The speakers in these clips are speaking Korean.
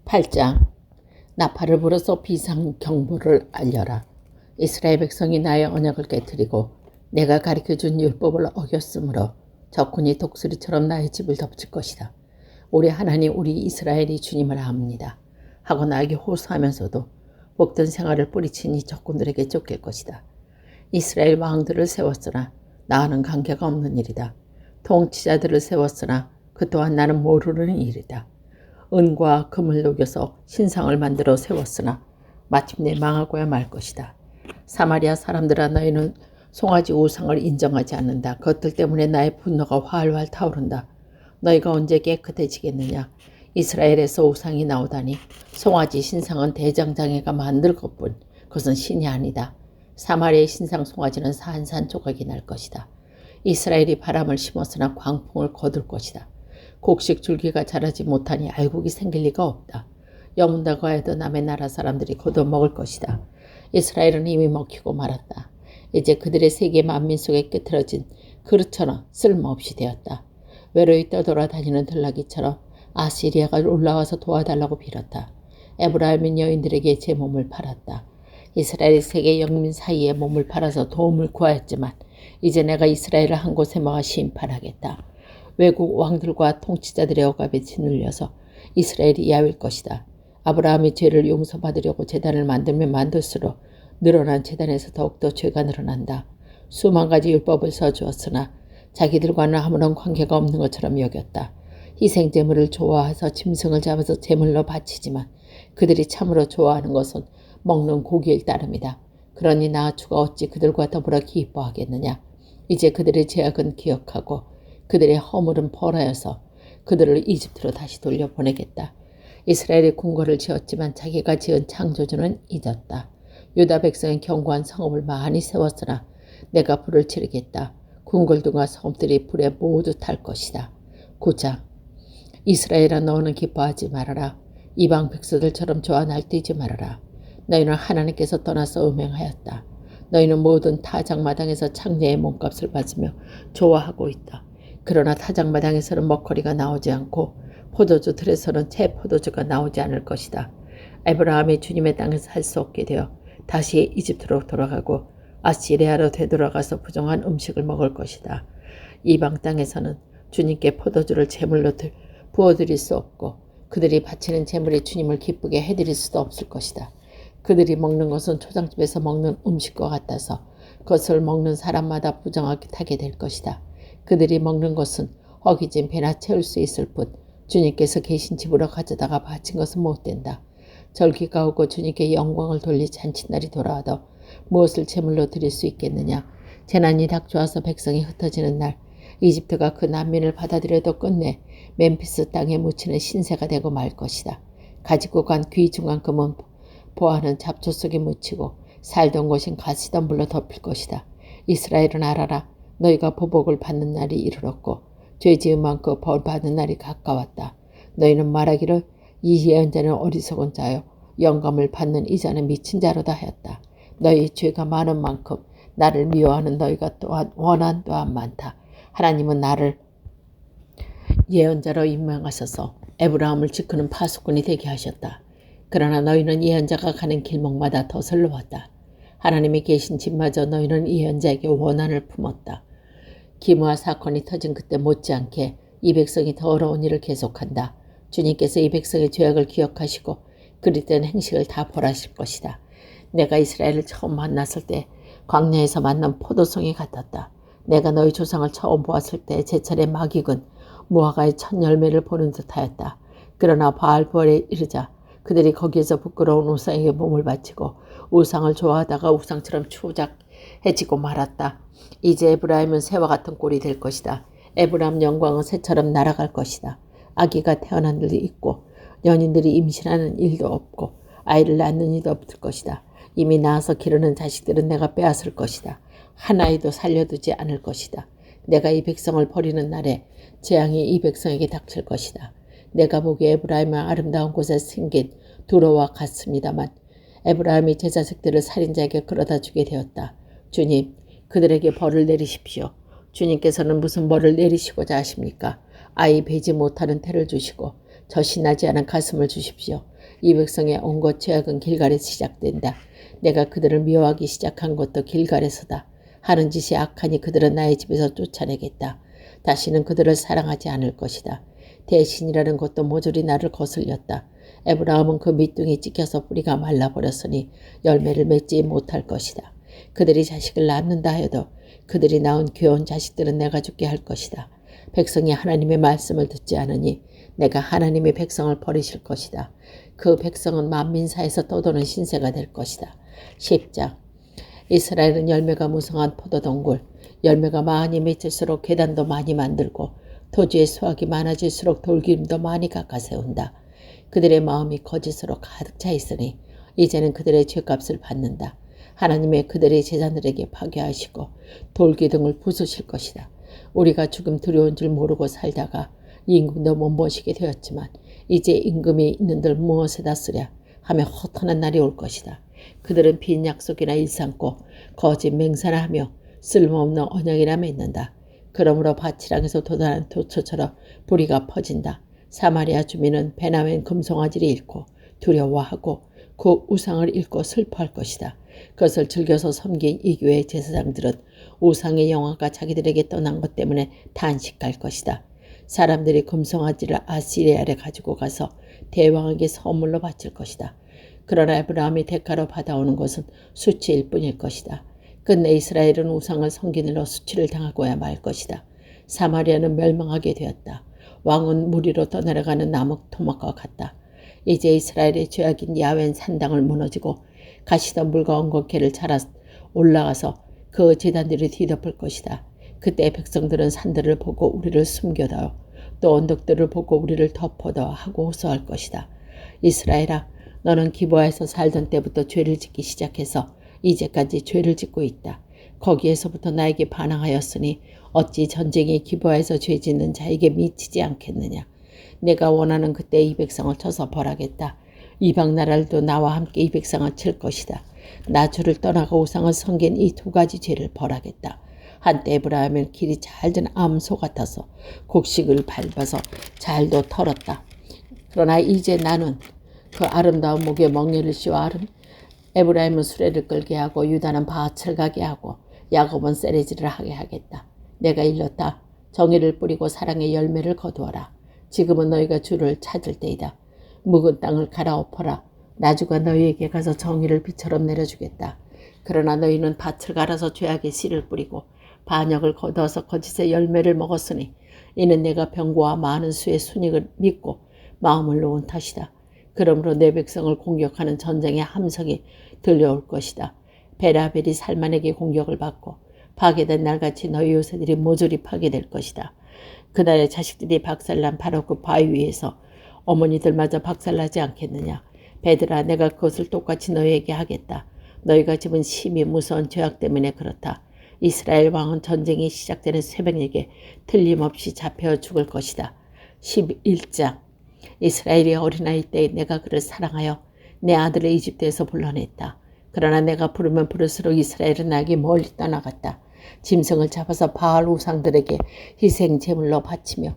8장. 나팔을 불어서 비상경보를 알려라. 이스라엘 백성이 나의 언약을 깨뜨리고 내가 가르쳐준 율법을 어겼으므로 적군이 독수리처럼 나의 집을 덮칠 것이다. 우리 하나님 우리 이스라엘이 주님을 압니다 하고 나에게 호소하면서도 복된 생활을 뿌리친 이 적군들에게 쫓길 것이다. 이스라엘 왕들을 세웠으나 나와는 관계가 없는 일이다. 통치자들을 세웠으나 그 또한 나는 모르는 일이다. 은과 금을 녹여서 신상을 만들어 세웠으나 마침내 망하고야 말 것이다. 사마리아 사람들아, 너희는 송아지 우상을 인정하지 않는다. 그것들 때문에 나의 분노가 활활 타오른다. 너희가 언제 깨끗해지겠느냐. 이스라엘에서 우상이 나오다니 송아지 신상은 대장장이가 만들 것뿐 그것은 신이 아니다. 사마리아의 신상 송아지는 산산조각이 날 것이다. 이스라엘이 바람을 심었으나 광풍을 거둘 것이다. 곡식 줄기가 자라지 못하니 알곡이 생길 리가 없다. 여문다고 해도 남의 나라 사람들이 거둬 먹을 것이다. 이스라엘은 이미 먹히고 말았다. 이제 그들의 세계 만민 속에 끄트러진 그릇처럼 쓸모없이 되었다. 외로이 떠돌아다니는 들나귀처럼 아시리아가 올라와서 도와달라고 빌었다. 에브라임은 여인들에게 제 몸을 팔았다. 이스라엘 세계 영민 사이에 몸을 팔아서 도움을 구하였지만 이제 내가 이스라엘을 한 곳에 모아 심판하겠다. 외국 왕들과 통치자들의 억압에 짓눌려서 이스라엘이 야위일 것이다. 아브라함이 죄를 용서받으려고 제단을 만들면 만들수록 늘어난 제단에서 더욱더 죄가 늘어난다. 수만 가지 율법을 써주었으나 자기들과는 아무런 관계가 없는 것처럼 여겼다. 희생제물을 좋아해서 짐승을 잡아서 제물로 바치지만 그들이 참으로 좋아하는 것은 먹는 고기일 따름이다. 그러니 나 주가 어찌 그들과 더불어 기뻐하겠느냐. 이제 그들의 죄악은 기억하고 그들의 허물은 벌하여서 그들을 이집트로 다시 돌려보내겠다. 이스라엘이 궁궐을 지었지만 자기가 지은 창조주는 잊었다. 유다 백성의 견고한 성읍을 많이 세웠으나 내가 불을 지르겠다. 궁궐들과 성읍들이 불에 모두 탈 것이다. 9장. 이스라엘아, 너는 기뻐하지 말아라. 이방 백성들처럼 좋아 날뛰지 말아라. 너희는 하나님께서 떠나서 음행하였다. 너희는 모든 타작마당에서 창녀의 몸값을 받으며 좋아하고 있다. 그러나 타작마당에서는 먹거리가 나오지 않고 포도주 틀에서는 새 포도주가 나오지 않을 것이다. 아브라함이 주님의 땅에서 살 수 없게 되어 다시 이집트로 돌아가고 아시리아로 되돌아가서 부정한 음식을 먹을 것이다. 이방 땅에서는 주님께 포도주를 제물로 부어드릴 수 없고 그들이 바치는 제물이 주님을 기쁘게 해드릴 수도 없을 것이다. 그들이 먹는 것은 초장집에서 먹는 음식과 같아서 그것을 먹는 사람마다 부정하게 타게 될 것이다. 그들이 먹는 것은 허기진 배나 채울 수 있을 뿐 주님께서 계신 집으로 가져다가 바친 것은 못 된다. 절기가 오고 주님께 영광을 돌릴 잔칫날이 돌아와도 무엇을 제물로 드릴 수 있겠느냐. 재난이 닥쳐와서 백성이 흩어지는 날 이집트가 그 난민을 받아들여도 끝내 멤피스 땅에 묻히는 신세가 되고 말 것이다. 가지고 간 귀중한 금은 보아하는 잡초 속에 묻히고 살던 곳인 가시덤불로 덮일 것이다. 이스라엘은 알아라. 너희가 보복을 받는 날이 이르렀고 죄 지은 만큼 벌 받는 날이 가까웠다. 너희는 말하기를 이 예언자는 어리석은 자요 영감을 받는 이자는 미친 자로다 하였다. 너희 죄가 많은 만큼 나를 미워하는 너희가 또한 원한 또한 많다. 하나님은 나를 예언자로 임명하셔서 에브라함을 지키는 파수꾼이 되게 하셨다. 그러나 너희는 예언자가 가는 길목마다 덫을 놓았다. 하나님이 계신 집마저 너희는 예언자에게 원한을 품었다. 기므아 사건이 터진 그때 못지않게 이 백성이 더러운 일을 계속한다. 주님께서 이 백성의 죄악을 기억하시고 그릇된 행식을 다 벌하실 것이다. 내가 이스라엘을 처음 만났을 때 광야에서 만난 포도송이 같았다. 내가 너희 조상을 처음 보았을 때 제철의 막익은 무화과의 첫 열매를 보는 듯하였다. 그러나 바알부엘에 이르자 그들이 거기에서 부끄러운 우상에게 몸을 바치고 우상을 좋아하다가 우상처럼 추잡해지고 말았다. 이제 에브라임은 새와 같은 꼴이 될 것이다. 에브라임 영광은 새처럼 날아갈 것이다. 아기가 태어난 일이 있고 연인들이 임신하는 일도 없고 아이를 낳는 일도 없을 것이다. 이미 낳아서 기르는 자식들은 내가 빼앗을 것이다. 한 아이도 살려두지 않을 것이다. 내가 이 백성을 버리는 날에 재앙이 이 백성에게 닥칠 것이다. 내가 보기에 에브라임은 아름다운 곳에 생긴 두로와 같습니다만 에브라임이 제 자식들을 살인자에게 끌어다 주게 되었다. 주님, 그들에게 벌을 내리십시오. 주님께서는 무슨 벌을 내리시고자 하십니까? 아이 베지 못하는 태를 주시고 젖이 나지 않은 가슴을 주십시오. 이 백성의 온갖 죄악은 길갈에서 시작된다. 내가 그들을 미워하기 시작한 것도 길갈에서다. 하는 짓이 악하니 그들은 나의 집에서 쫓아내겠다. 다시는 그들을 사랑하지 않을 것이다. 대신이라는 것도 모조리 나를 거슬렸다. 에브라임은 그 밑둥이 찍혀서 뿌리가 말라버렸으니 열매를 맺지 못할 것이다. 그들이 자식을 낳는다 하여도 그들이 낳은 귀여운 자식들은 내가 죽게 할 것이다. 백성이 하나님의 말씀을 듣지 않으니 내가 하나님의 백성을 버리실 것이다. 그 백성은 만민사에서 떠도는 신세가 될 것이다. 10장. 이스라엘은 열매가 무성한 포도동굴, 열매가 많이 맺을수록 계단도 많이 만들고 토지의 수확이 많아질수록 돌기름도 많이 깎아 세운다. 그들의 마음이 거짓으로 가득 차 있으니 이제는 그들의 죄값을 받는다. 하나님의 그들의 제자들에게 파괴하시고 돌기둥을 부수실 것이다. 우리가 죽음 두려운 줄 모르고 살다가 임금도 못 모시게 되었지만 이제 임금이 있는들 무엇에다 쓰랴 하며 허탄한 날이 올 것이다. 그들은 빈 약속이나 일삼고 거짓 맹세나 하며 쓸모없는 언약이나 맺는다. 그러므로 밭이랑에서 돋아난 도처처럼 불의가 퍼진다. 사마리아 주민은 배나 웬 금송아지를 잃고 두려워하고 그 우상을 잃고 슬퍼할 것이다. 그것을 즐겨서 섬긴 이 교회의 제사장들은 우상의 영화가 자기들에게 떠난 것 때문에 단식할 것이다. 사람들이 금송아지를 아시리아에 가지고 가서 대왕에게 선물로 바칠 것이다. 그러나 에브라임이 대가로 받아오는 것은 수치일 뿐일 것이다. 끝내 이스라엘은 우상을 섬기느라 수치를 당하고야 말 것이다. 사마리아는 멸망하게 되었다. 왕은 무리로 떠내려가는 나무 토막과 같다. 이제 이스라엘의 죄악인 야웬 산당을 무너지고 가시던 물과 엉겅퀴를 자라 올라가서 그 제단들이 뒤덮을 것이다. 그때 백성들은 산들을 보고 우리를 숨겨다오 또 언덕들을 보고 우리를 덮어다오 하고 호소할 것이다. 이스라엘아, 너는 기브아에서 살던 때부터 죄를 짓기 시작해서 이제까지 죄를 짓고 있다. 거기에서부터 나에게 반항하였으니 어찌 전쟁이 기브아에서 죄 짓는 자에게 미치지 않겠느냐. 내가 원하는 그때 이 백성을 쳐서 벌하겠다. 이방 나라들도 나와 함께 이 백성을 칠 것이다. 나 주를 떠나가 우상을 섬긴 이 두 가지 죄를 벌하겠다. 한때 에브라임은 길이 잘된 암소 같아서 곡식을 밟아서 잘도 털었다. 그러나 이제 나는 그 아름다운 목에 멍에를 씌워 에브라임은 수레를 끌게 하고 유다는 밭을 가게 하고 야곱은 세레지를 하게 하겠다. 내가 일렀다. 정의를 뿌리고 사랑의 열매를 거두어라. 지금은 너희가 주를 찾을 때이다. 묵은 땅을 갈아엎어라. 나주가 너희에게 가서 정의를 비처럼 내려주겠다. 그러나 너희는 밭을 갈아서 죄악의 씨를 뿌리고 반역을 거두어서 거짓의 열매를 먹었으니 이는 내가 병고와 많은 수의 순익을 믿고 마음을 놓은 탓이다. 그러므로 내 백성을 공격하는 전쟁의 함성이 들려올 것이다. 베라벨이 살만에게 공격을 받고 파괴된 날같이 너희 요새들이 모조리 파괴될 것이다. 그날의 자식들이 박살난 바로 그 바위 위에서 어머니들마저 박살나지 않겠느냐. 베드라, 내가 그것을 똑같이 너희에게 하겠다. 너희가 집은 심히 무서운 죄악 때문에 그렇다. 이스라엘 왕은 전쟁이 시작되는 새벽녘에 틀림없이 잡혀 죽을 것이다. 11장. 이스라엘이 어린아이 때에 내가 그를 사랑하여 내 아들을 이집트에서 불러냈다. 그러나 내가 부르면 부를수록 이스라엘은 나에게 멀리 떠나갔다. 짐승을 잡아서 바알 우상들에게 희생 제물로 바치며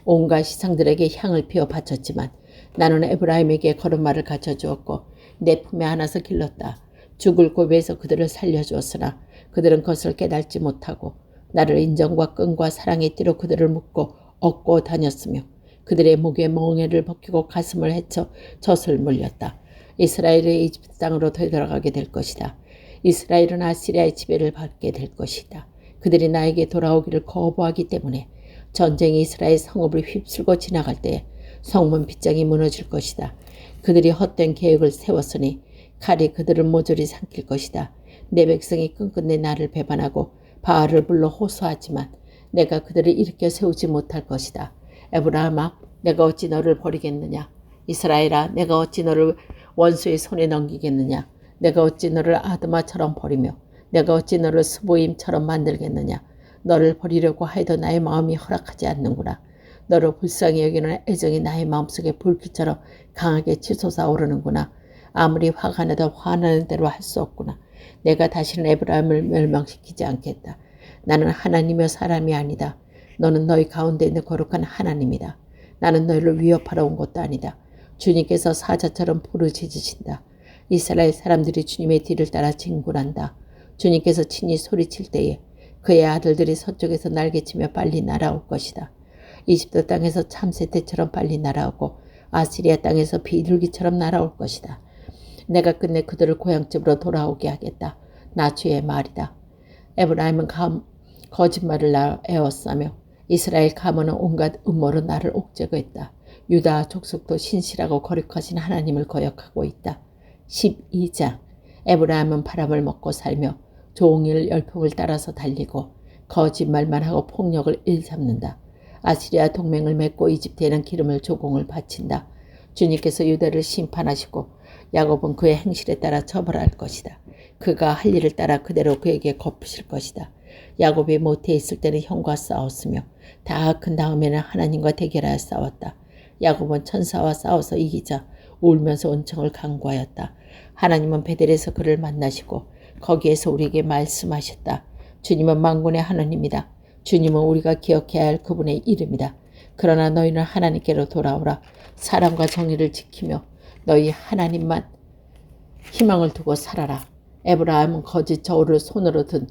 온갖 시상들에게 향을 피워 바쳤지만 나는 에브라임에게 걸음마를 갖춰주었고 내 품에 안아서 길렀다. 죽을 고비에서 그들을 살려주었으나 그들은 그것을 깨닫지 못하고 나를 인정과 끈과 사랑의 띠로 그들을 묶고 얻고 다녔으며 그들의 목에 멍에를 벗기고 가슴을 헤쳐 젖을 물렸다. 이스라엘의 이집트 땅으로 되돌아가게 될 것이다. 이스라엘은 아시리아의 지배를 받게 될 것이다. 그들이 나에게 돌아오기를 거부하기 때문에 전쟁이 이스라엘 성읍을 휩쓸고 지나갈 때에 성문 빗장이 무너질 것이다. 그들이 헛된 계획을 세웠으니 칼이 그들을 모조리 삼킬 것이다. 내 백성이 끈끝내 나를 배반하고 바알을 불러 호소하지만 내가 그들을 일으켜 세우지 못할 것이다. 에브라임아, 내가 어찌 너를 버리겠느냐. 이스라엘아, 내가 어찌 너를 원수의 손에 넘기겠느냐. 내가 어찌 너를 아드마처럼 버리며 내가 어찌 너를 스보임처럼 만들겠느냐. 너를 버리려고 하여도 나의 마음이 허락하지 않는구나. 너를 불쌍히 여기는 애정이 나의 마음속에 불길처럼 강하게 치솟아 오르는구나. 아무리 화가 나도 화나는 대로 할 수 없구나. 내가 다시는 에브라임을 멸망시키지 않겠다. 나는 하나님이며 사람이 아니다. 너는 너희 가운데 있는 거룩한 하나님이다. 나는 너희를 위협하러 온 것도 아니다. 주님께서 사자처럼 부르짖으신다. 이스라엘 사람들이 주님의 뒤를 따라 진군한다. 주님께서 친히 소리칠 때에 그의 아들들이 서쪽에서 날개치며 빨리 날아올 것이다. 이집트 땅에서 참새떼처럼 빨리 날아오고 아시리아 땅에서 비둘기처럼 날아올 것이다. 내가 끝내 그들을 고향집으로 돌아오게 하겠다. 나 주의 말이다. 에브라임은 거짓말을 애워싸며 이스라엘 가문은 온갖 음모로 나를 옥죄고했다. 유다 족속도 신실하고 거룩하신 하나님을 거역하고 있다. 12장 에브라임은 바람을 먹고 살며 종일 열풍을 따라서 달리고 거짓말만 하고 폭력을 일삼는다. 아시리아 동맹을 맺고 이집트에는 기름을 조공을 바친다. 주님께서 유다를 심판하시고 야곱은 그의 행실에 따라 처벌할 것이다. 그가 할 일을 따라 그대로 그에게 갚으실 것이다. 야곱이 모태에 있을 때는 형과 싸웠으며 다 큰 다음에는 하나님과 대결하여 싸웠다. 야곱은 천사와 싸워서 이기자 울면서 은총을 간구하였다. 하나님은 베델에서 그를 만나시고 거기에서 우리에게 말씀하셨다. 주님은 만군의 하나님이다. 주님은 우리가 기억해야 할 그분의 이름이다. 그러나 너희는 하나님께로 돌아오라. 사랑과 정의를 지키며 너희 하나님만 희망을 두고 살아라. 에브라임은 거짓 저울을 손으로 든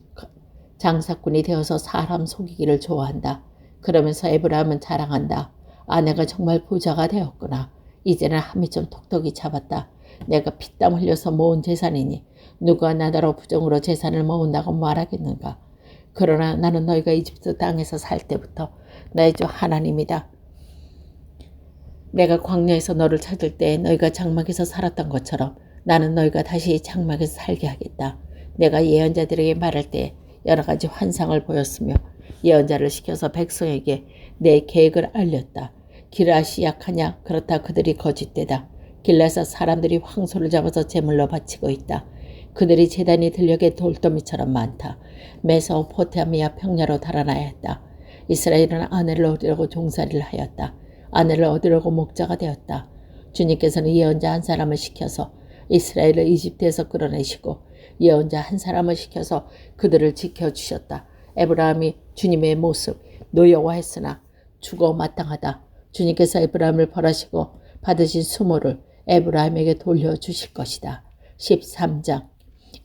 장사꾼이 되어서 사람 속이기를 좋아한다. 그러면서 에브라임은 자랑한다. 아내가 정말 부자가 되었구나. 이제는 함이 좀 톡톡히 잡았다. 내가 피땀 흘려서 모은 재산이니 누가 나더러 부정으로 재산을 모은다고 말하겠는가. 그러나 나는 너희가 이집트 땅에서 살 때부터 너희 주 하나님이다. 내가 광야에서 너를 찾을 때 너희가 장막에서 살았던 것처럼 나는 너희가 다시 장막에서 살게 하겠다. 내가 예언자들에게 말할 때 여러 가지 환상을 보였으며 예언자를 시켜서 백성에게 내 계획을 알렸다. 기르앗이 약하냐? 그렇다 그들이 거짓되다. 길라앗 사람들이 황소를 잡아서 제물로 바치고 있다. 그들이 제단이 들녘의 돌더미처럼 많다. 메소포타미아 평야로 달아나야 했다. 이스라엘은 아내를 얻으려고 종살이를 하였다. 아내를 얻으려고 목자가 되었다. 주님께서는 예언자 한 사람을 시켜서 이스라엘을 이집트에서 끌어내시고 예언자 한 사람을 시켜서 그들을 지켜주셨다. 에브라임이 주님의 모습 노여워했으나 죽어 마땅하다. 주님께서 에브라임을 벌하시고 받으신 수모를 에브라임에게 돌려주실 것이다. 13장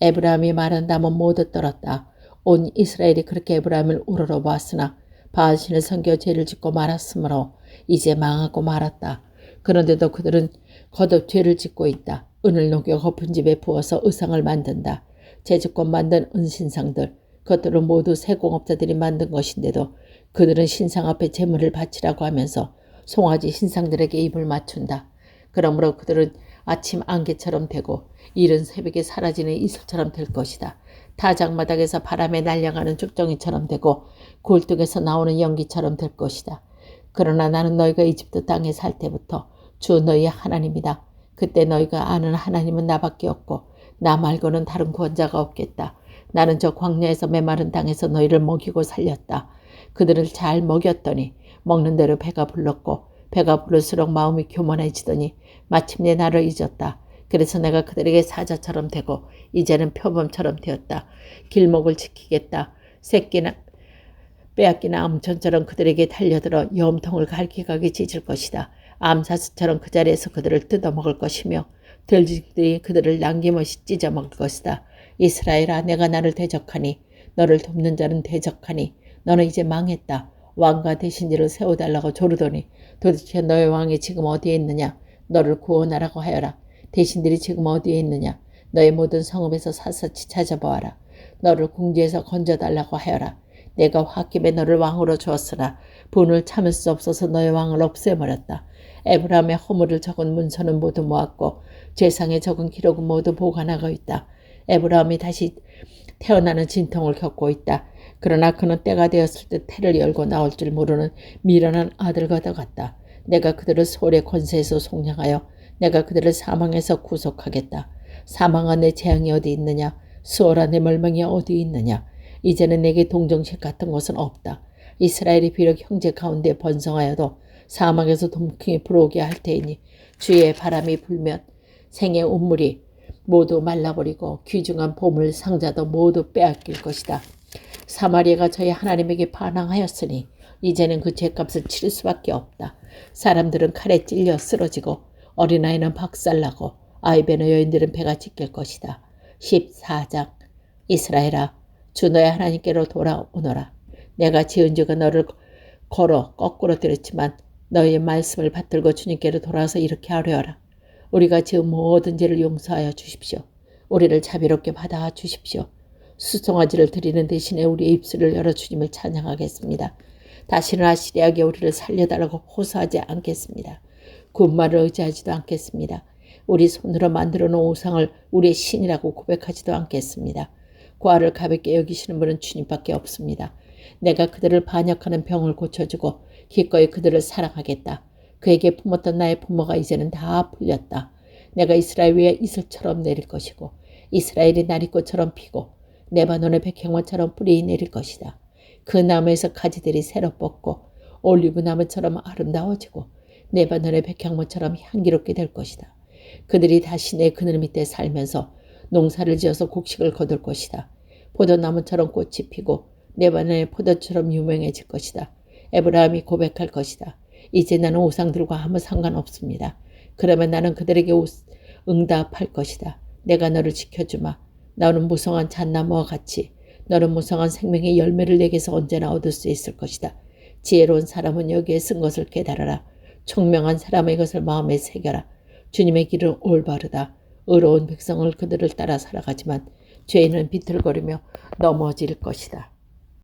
에브라임이 마른 담은 모두 떨었다. 온 이스라엘이 그렇게 에브라임을 우러러보았으나 바알신을 섬겨 죄를 짓고 말았으므로 이제 망하고 말았다. 그런데도 그들은 거듭 죄를 짓고 있다. 은을 녹여 거품 집에 부어서 의상을 만든다. 제주껏 만든 은신상들, 그것들은 모두 세공업자들이 만든 것인데도 그들은 신상 앞에 제물을 바치라고 하면서 송아지 신상들에게 입을 맞춘다. 그러므로 그들은 아침 안개처럼 되고 이른 새벽에 사라지는 이슬처럼 될 것이다. 타작마당에서 바람에 날아가는 죽정이처럼 되고 굴뚝에서 나오는 연기처럼 될 것이다. 그러나 나는 너희가 이집트 땅에 살 때부터 주 너희의 하나님이다. 그때 너희가 아는 하나님은 나밖에 없고 나 말고는 다른 구원자가 없겠다. 나는 저 광야에서 메마른 땅에서 너희를 먹이고 살렸다. 그들을 잘 먹였더니 먹는 대로 배가 불렀고 배가 부를수록 마음이 교만해지더니 마침내 나를 잊었다. 그래서 내가 그들에게 사자처럼 되고 이제는 표범처럼 되었다. 길목을 지키겠다. 새끼나 빼앗기나 암천처럼 그들에게 달려들어 염통을 갈기가게 찢을 것이다. 암사슴처럼 그 자리에서 그들을 뜯어먹을 것이며 들쥐들이 그들을 남김없이 찢어먹을 것이다. 이스라엘아, 내가 나를 대적하니 너를 돕는 자는 대적하니 너는 이제 망했다. 왕과 대신지를 세워달라고 조르더니 도대체 너의 왕이 지금 어디에 있느냐? 너를 구원하라고 하여라. 대신들이 지금 어디에 있느냐? 너의 모든 성읍에서 샅샅이 찾아보아라. 너를 궁지에서 건져달라고 하여라. 내가 홧김에 너를 왕으로 주었으나 분을 참을 수 없어서 너의 왕을 없애버렸다. 에브라임의 허물을 적은 문서는 모두 모았고 죄상에 적은 기록은 모두 보관하고 있다. 에브라임이 다시 태어나는 진통을 겪고 있다. 그러나 그는 때가 되었을 때 태를 열고 나올 줄 모르는 미련한 아들과 같다. 내가 그들을 소울의 권세에서 속량하여 내가 그들을 사망에서 구속하겠다. 사망아, 내 재앙이 어디 있느냐? 수월아, 내 멸망이 어디 있느냐? 이제는 내게 동정식 같은 것은 없다. 이스라엘이 비록 형제 가운데 번성하여도 사막에서 동풍이 불어오게 할 테이니 주의 바람이 불면 생의 운물이 모두 말라버리고 귀중한 보물 상자도 모두 빼앗길 것이다. 사마리아가 저희 하나님에게 반항하였으니 이제는 그 죄값을 치를 수밖에 없다. 사람들은 칼에 찔려 쓰러지고 어린아이는 박살나고 아이베너 여인들은 배가 찢길 것이다. 14장 이스라엘아 주 너의 하나님께로 돌아오너라. 내가 지은 죄가 너를 걸어 거꾸로 들였지만 너의 말씀을 받들고 주님께로 돌아와서 이렇게 하려하라. 우리가 지은 모든 죄를 용서하여 주십시오. 우리를 자비롭게 받아 주십시오. 수송아지를 드리는 대신에 우리의 입술을 열어 주님을 찬양하겠습니다. 다시는 아시리아에게 우리를 살려달라고 호소하지 않겠습니다. 군말을 의지하지도 않겠습니다. 우리 손으로 만들어 놓은 우상을 우리의 신이라고 고백하지도 않겠습니다. 고아를 가볍게 여기시는 분은 주님밖에 없습니다. 내가 그들을 반역하는 병을 고쳐주고 기꺼이 그들을 사랑하겠다. 그에게 품었던 나의 부모가 이제는 다 풀렸다. 내가 이스라엘 위에 이슬처럼 내릴 것이고 이스라엘이 나리꽃처럼 피고 레바논의 백향화처럼 뿌리 내릴 것이다. 그 나무에서 가지들이 새로 뻗고 올리브 나무처럼 아름다워지고 레바논의 백향모처럼 향기롭게 될 것이다. 그들이 다시 내 그늘 밑에 살면서 농사를 지어서 곡식을 거둘 것이다. 포도나무처럼 꽃이 피고 레바논의 포도처럼 유명해질 것이다. 에브라임이 고백할 것이다. 이제 나는 우상들과 아무 상관없습니다. 그러면 나는 그들에게 응답할 것이다. 내가 너를 지켜주마. 너는 무성한 잣나무와 같이 너는 무성한 생명의 열매를 내게서 언제나 얻을 수 있을 것이다. 지혜로운 사람은 여기에 쓴 것을 깨달아라. 총명한 사람은 이것을 마음에 새겨라. 주님의 길은 올바르다. 의로운 백성을 그들을 따라 살아가지만 죄인은 비틀거리며 넘어질 것이다.